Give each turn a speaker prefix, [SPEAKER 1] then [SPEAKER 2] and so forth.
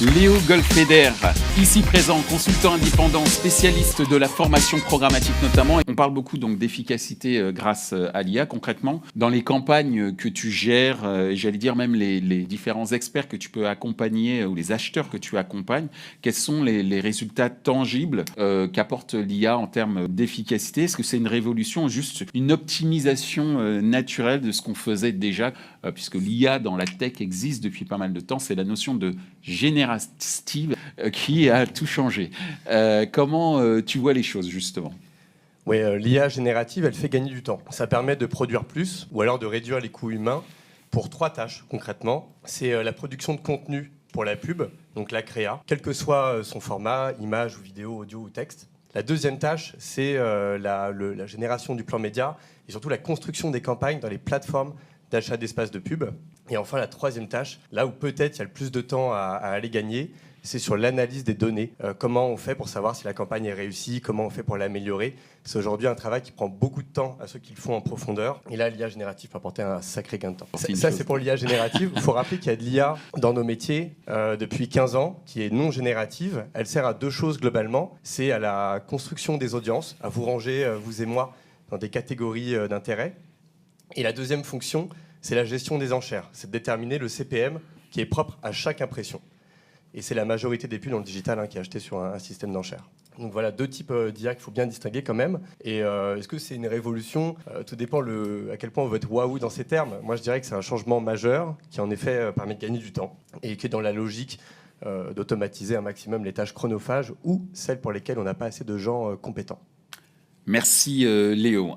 [SPEAKER 1] Léo Goldfeder, ici présent, consultant indépendant, spécialiste de la formation programmatique notamment. On parle beaucoup donc d'efficacité grâce à l'IA. Concrètement, dans les campagnes que tu gères, et j'allais dire même les différents experts que tu peux accompagner ou les acheteurs que tu accompagnes, quels sont les résultats tangibles qu'apporte l'IA en termes d'efficacité? Est-ce que c'est une révolution, juste une optimisation naturelle de ce qu'on faisait déjà, puisque l'IA dans la tech existe depuis pas mal de temps? C'est la notion de générative qui a tout changé. Comment tu vois les choses, justement?
[SPEAKER 2] Oui, l'IA générative, elle fait gagner du temps. Ça permet de produire plus ou alors de réduire les coûts humains pour 3 tâches, concrètement. C'est la production de contenu pour la pub, donc la créa, quel que soit son format, image ou vidéo, audio ou texte. La deuxième tâche, c'est la génération du plan média et surtout la construction des campagnes dans les plateformes d'achat d'espace de pub. Et enfin, la troisième tâche, là où peut-être il y a le plus de temps à aller gagner, c'est sur l'analyse des données. Comment on fait pour savoir si la campagne est réussie, comment on fait pour l'améliorer. C'est aujourd'hui un travail qui prend beaucoup de temps à ceux qui le font en profondeur. Et là, l'IA générative peut apporter un sacré gain de temps. Ça, c'est pour l'IA générative. Il faut rappeler qu'il y a de l'IA dans nos métiers depuis 15 ans, qui est non générative. Elle sert à deux choses globalement. C'est à la construction des audiences, à vous ranger, vous et moi, dans des catégories d'intérêt. Et la deuxième fonction, c'est la gestion des enchères. C'est de déterminer le CPM qui est propre à chaque impression. Et c'est la majorité des pubs dans le digital qui est acheté sur un système d'enchères. Donc voilà, deux types d'IA qu'il faut bien distinguer quand même. Et est-ce que c'est une révolution? Tout dépend à quel point on veut être waouh dans ces termes. Moi, je dirais que c'est un changement majeur qui, en effet, permet de gagner du temps et qui est dans la logique d'automatiser un maximum les tâches chronophages ou celles pour lesquelles on n'a pas assez de gens compétents.
[SPEAKER 1] Merci Léo.